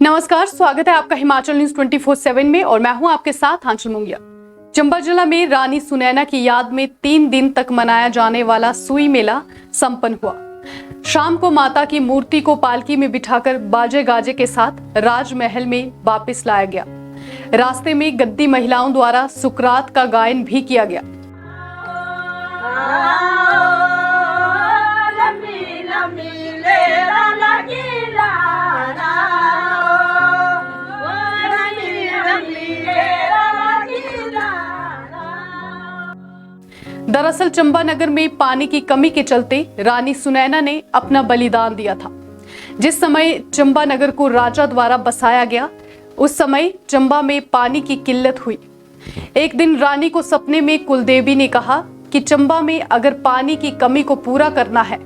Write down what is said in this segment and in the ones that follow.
नमस्कार, स्वागत है आपका हिमाचल न्यूज 24/7 में और मैं हूं आपके साथ आंचल मुंगिया। चंबा जिला में रानी सुनैना की याद में 3 दिन तक मनाया जाने वाला सुई मेला संपन्न हुआ। शाम को माता की मूर्ति को पालकी में बिठाकर बाजे गाजे के साथ राजमहल में वापस लाया गया। रास्ते में गद्दी महिलाओं द्वारा सुकरात का गायन भी किया गया। दरअसल चंबा नगर में पानी की कमी के चलते रानी सुनैना ने अपना बलिदान दिया था। जिस समय चंबा नगर को राजा द्वारा बसाया गया, उस समय चंबा में पानी की किल्लत हुई। एक दिन रानी को सपने में कुलदेवी ने कहा कि चंबा में अगर पानी की कमी को पूरा करना है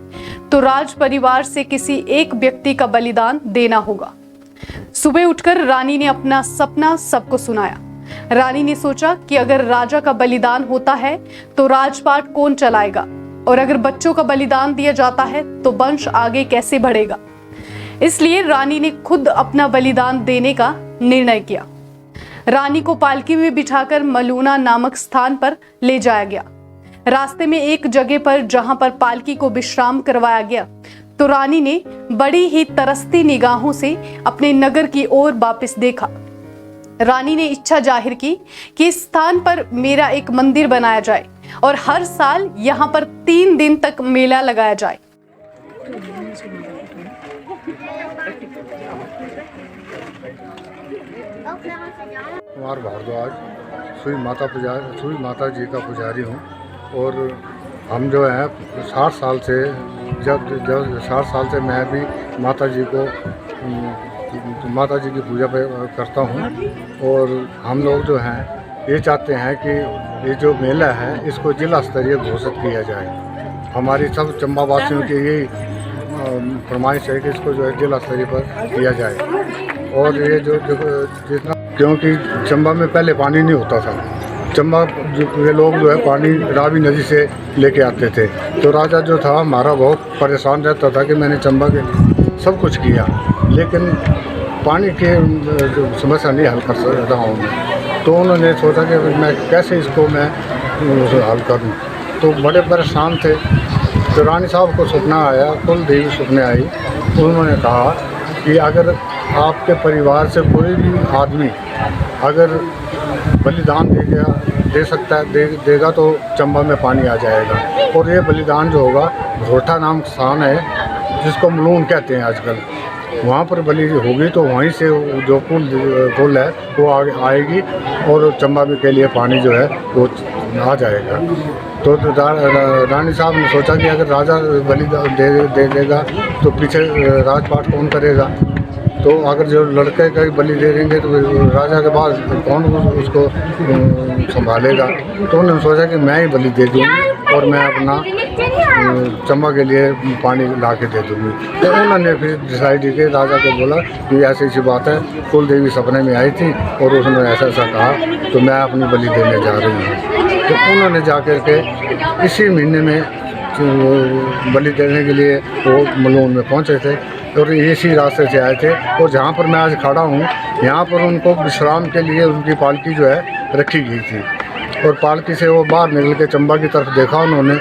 तो राज परिवार से किसी एक व्यक्ति का बलिदान देना होगा। सुबह उठकर रानी ने अपना सपना सबको सुनाया। रानी ने सोचा कि अगर राजा का बलिदान होता है तो राजपाट कौन चलाएगा, और अगर बच्चों का बलिदान दिया जाता है तो वंश आगे कैसे बढ़ेगा। इसलिए रानी ने खुद अपना बलिदान देने का निर्णय किया। रानी को पालकी में बिठाकर मलूना नामक स्थान पर ले जाया गया। रास्ते में एक जगह पर जहां पर पालकी को विश्राम करवाया गया तो रानी ने बड़ी ही तरसती निगाहों से अपने नगर की ओर वापस देखा। रानी ने इच्छा जाहिर की कि इस स्थान पर मेरा एक मंदिर बनाया जाए और हर साल यहाँ पर 3 दिन तक मेला लगाया जाए। कुमार भारद्वाज सुई माता जी का पुजारी हूँ और हम जो है 60 साल से जब 60 साल से मैं भी माता जी की पूजा करता हूँ। और हम लोग जो हैं ये चाहते हैं कि ये जो मेला है इसको जिला स्तरीय घोषित किया जाए। हमारी सब चंबा वासियों की यही फरमाइश है कि इसको जो है जिला स्तरीय पर किया जाए। और ये जो जितना, क्योंकि चंबा में पहले पानी नहीं होता था। चंबा ये लोग जो है पानी रावी नदी से लेके आते थे, तो राजा जो था हमारा बहुत परेशान रहता था कि मैंने चंबा के सब कुछ किया लेकिन पानी की समस्या नहीं हल कर रहा हूँ मैं। तो उन्होंने सोचा कि मैं कैसे इसको मैं हल करूँ, तो बड़े परेशान थे। तो रानी साहब को सपना आया, कुल देवी सपने आई। उन्होंने कहा कि अगर आपके परिवार से कोई भी आदमी अगर बलिदान दे सकता है देगा तो चंबा में पानी आ जाएगा। और ये बलिदान जो होगा घोटा नाम स्थान है जिसको मलून कहते हैं आजकल, वहाँ पर बलि होगी तो वहीं से जो पुल है वो आएगी और चंबा के लिए पानी जो है वो आ जाएगा। तो रानी साहब ने सोचा कि अगर राजा बलि दे देगा तो पीछे राजपाट कौन करेगा, तो अगर जो लड़के का बलि दे देंगे तो राजा के बाद कौन उसको संभालेगा। तो उन्होंने सोचा कि मैं ही बलि दे दूँगी और मैं अपना चंबा के लिए पानी ला के दे दूँगी। तो उन्होंने फिर डिसाइड किया, राजा को बोला कि ऐसी ऐसी बात है, कुल देवी सपने में आई थी और उसने ऐसा ऐसा कहा तो मैं अपनी बलि देने जा रही हूँ। तो उन्होंने जाकर के इसी महीने में बलि देने के लिए वो मलून में पहुँचे थे और इसी रास्ते से आए थे। और जहाँ पर मैं आज खड़ा हूँ यहाँ पर उनको विश्राम के लिए उनकी पालकी जो है रखी गई थी। और पालकी से वो बाहर निकल के चंबा की तरफ देखा उन्होंने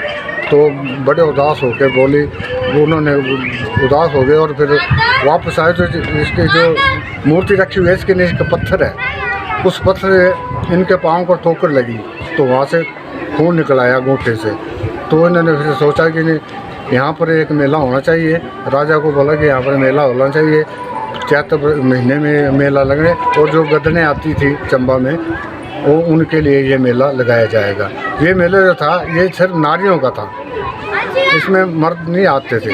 तो बड़े उदास होकर बोली, उन्होंने उदास हो गए और फिर वापस आए तो इसकी जो मूर्ति रखी हुई है इसके नीचे का पत्थर है, उस पत्थर से इनके पाँव को ठोकर लगी तो वहाँ से खून निकल आया अंगूठे से। तो इन्होंने फिर सोचा कि नहीं यहाँ पर एक मेला होना चाहिए। राजा को बोला कि यहाँ पर मेला होना चाहिए, चैत्र महीने में मेला लगने और जो गदने आती थी चंबा में वो उनके लिए ये मेला लगाया जाएगा। ये मेला जो था ये सिर्फ नारियों का था, इसमें मर्द नहीं आते थे,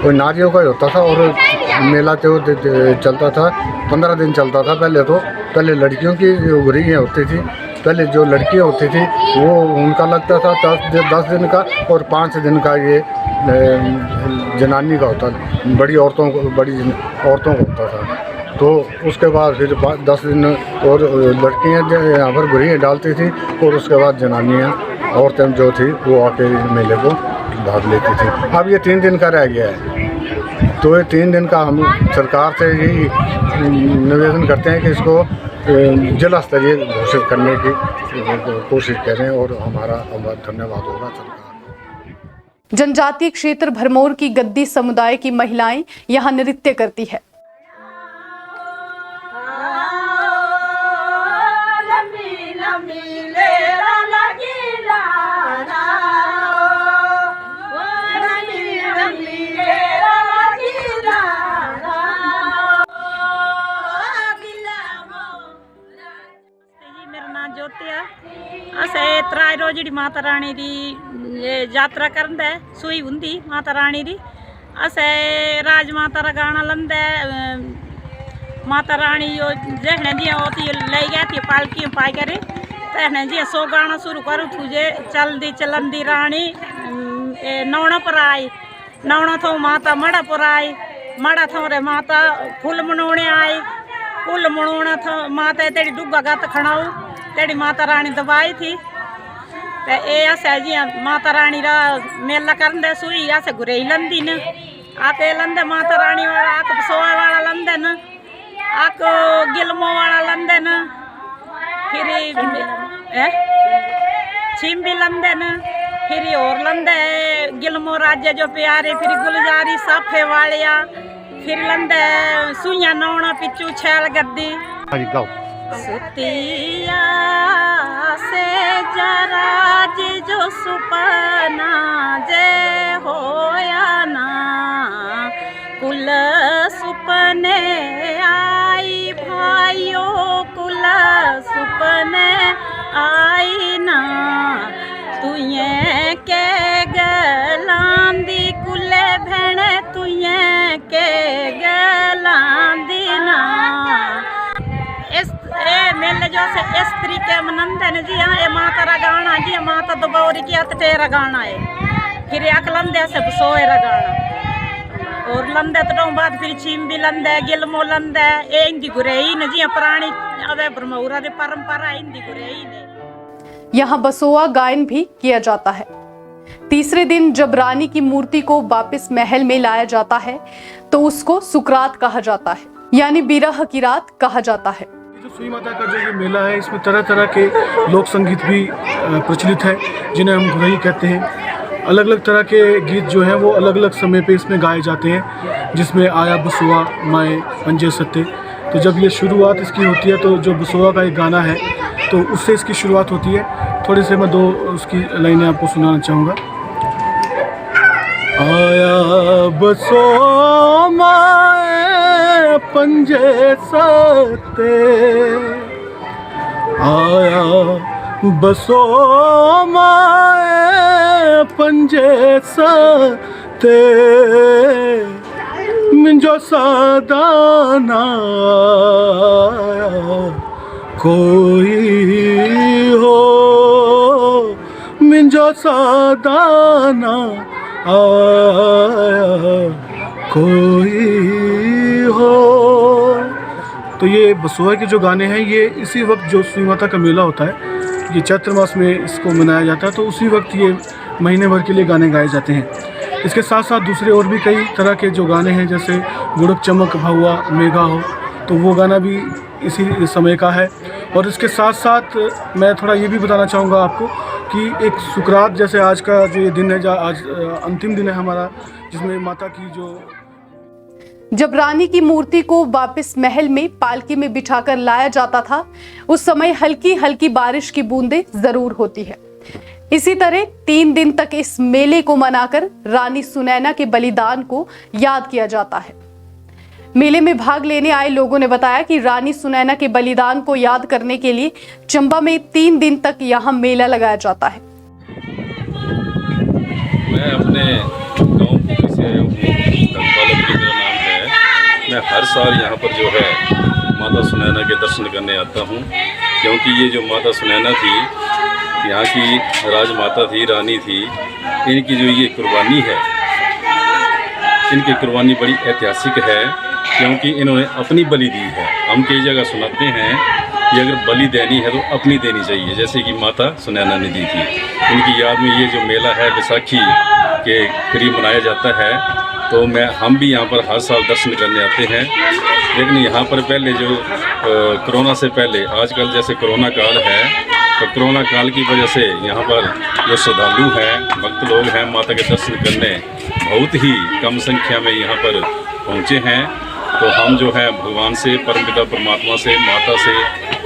वो नारियों का ही होता था। और मेला तो चलता था 15 दिन चलता था। पहले लड़कियों की उगरियाँ होती थी, पहले जो लड़कियाँ होती थी वो उनका लगता था 10 दिन का और 5 दिन का ये जनानी का होता, बड़ी औरतों को होता था। तो उसके बाद फिर 10 दिन और लड़कियाँ यहाँ पर गुड़ियाँ डालती थी और उसके बाद जनानियाँ औरतें जो थी वो आके मेले को भाग लेती थी। अब ये 3 दिन का रह गया है। तो ये 3 दिन का हम सरकार से यही निवेदन करते हैं कि इसको जिला स्तरीय घोषित करने की कोशिश करें और हमारा धन्यवाद होगा सरकार। जनजातीय क्षेत्र भरमौर की गद्दी समुदाय की महिलाएं यहाँ नृत्य करती है। असें त्राई रोज जी माता रानी दी यात्रा करदा है सूई हुंदी माता रानी दी। असें राज माता रा गाना लंदा माता रानी जहने जियां होती ले गया थी पालकी पाई करे तहने जियां सो गाना शुरू करूँ तुझे चलदी चलंदी रानी नौना पर आई नौना थो माता मड़ा पर आई मड़ा थो रे माता फुल मनोने आई फुल मनोना थो माता तेरी डुग्गा गत खड़ाऊ तेरी माता रानी दबाई थी ते अस जियां माता रानी रा मेला करदे सूई अस गुरेई लंदी न आके लंदे माता रानी वाला आक बसोआ वाला लंदे न आक गिलमो वाला लंदे न फिर छिंबी लंदे न फिर और लंदे गिलमो राज्य जो प्यारे फिर गुलजारी साफे वालिया फिर लंदे सुइया नौना पिचू छैल गद्दी सुतिया से जरा जो सुपना जे होया ना कुल सुपने आई भाइयों कुल सुपने आई ना तुये के गलांदी कुले भेणे तुये के गलांदी ना। इस मेले जो से इस तरीके मनंदे न जी हाँ माता रा गाना जी माता दबौरी की अतटेरा गाना है फिर एक लंदे से बसोए रा गाना और लंदे तो बाद फिर छिंबी लंदे गिलमो लंदे ए इंदी गुरेई न जी पुरानी अवे ब्रह्मौरा दे परंपरा इंदी गुरेई ने। यहाँ बसोआ गायन भी किया जाता है। तीसरे दिन जब रानी की मूर्ति को वापस महल में लाया जाता है तो उसको सुकरात कहा जाता है, यानी बिरह की रात कहा जाता है। सुई माता का जो ये मेला है इसमें तरह तरह के लोक संगीत भी प्रचलित है जिन्हें हम घुरई कहते हैं। अलग अलग तरह के गीत जो हैं वो अलग अलग समय पे इसमें गाए जाते हैं जिसमें आया बसुआ माए पंजे सत्ते। तो जब ये शुरुआत इसकी होती है तो जो बसुआ का एक गाना है तो उससे इसकी शुरुआत होती है। थोड़ी से मैं 2 उसकी लाइनें आपको सुनाना चाहूँगा। आया बसुआ माए पंजे सत्ते आया बसो माए पंजे सत्ते मिंजो सदाना कोई हो मिंजो सदाना आया कोई हो। तो ये बसोआ के जो गाने हैं ये इसी वक्त जो सुई माता का मेला होता है ये चैत्र मास में इसको मनाया जाता है तो उसी वक्त ये महीने भर के लिए गाने गाए जाते हैं। इसके साथ साथ दूसरे और भी कई तरह के जो गाने हैं जैसे गुड़क चमक भाहुआ मेघा हो तो वो गाना भी इसी समय का है। और इसके साथ साथ मैं थोड़ा ये भी बताना चाहूँगा आपको कि एक सुकरात जैसे आज का जो ये दिन है आज अंतिम दिन है हमारा जिसमें माता की जो जब रानी की मूर्ति को वापस महल में पालकी में बिठाकर लाया जाता था उस समय हल्की हल्की बारिश की बूंदें जरूर होती है। इसी तरह 3 दिन तक इस मेले को मनाकर रानी सुनैना के बलिदान को याद किया जाता है। मेले में भाग लेने आए लोगों ने बताया कि रानी सुनैना के बलिदान को याद करने के लिए चंबा में 3 दिन तक यहाँ मेला लगाया जाता है। मैं अपने गाँव पुरी से आया हूँ, मेरा नाम है। मैं हर साल यहाँ पर जो है माता सुनैना के दर्शन करने आता हूँ क्योंकि ये जो माता सुनैना थी यहाँ की राजमाता थी, रानी थी। इनकी जो ये कुर्बानी है इनकी कुर्बानी बड़ी ऐतिहासिक है क्योंकि इन्होंने अपनी बलि दी है। हम कई जगह सुनाते हैं कि अगर बलि देनी है तो अपनी देनी चाहिए, जैसे कि माता सुनैना ने दी थी। इनकी याद में ये जो मेला है बैसाखी के करीब मनाया जाता है। तो हम भी यहाँ पर हर साल दर्शन करने आते हैं। लेकिन यहाँ पर पहले जो कोरोना से पहले, आजकल जैसे कोरोना काल है, तो कोरोना काल की वजह से यहाँ पर जो श्रद्धालु हैं, भक्त लोग हैं, माता के दर्शन करने बहुत ही कम संख्या में यहाँ पर पहुँचे हैं। तो हम जो है भगवान से, परमपिता परमात्मा से, माता से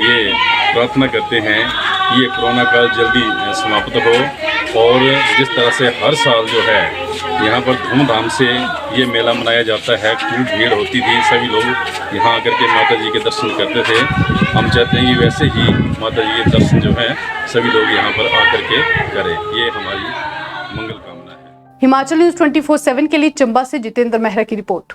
ये प्रार्थना करते हैं कि ये कोरोना काल जल्दी समाप्त हो और जिस तरह से हर साल जो है यहाँ पर धूमधाम से ये मेला मनाया जाता है, खूब भीड़ होती थी, सभी लोग यहाँ आकर के माता जी के दर्शन करते थे। हम चाहते हैं कि वैसे ही माता जी के दर्शन जो है सभी लोग यहाँ पर आकर के करें, ये हमारी मंगल कामना है। हिमाचल न्यूज़ 24/7 के लिए चंबा से जितेंद्र मेहरा की रिपोर्ट।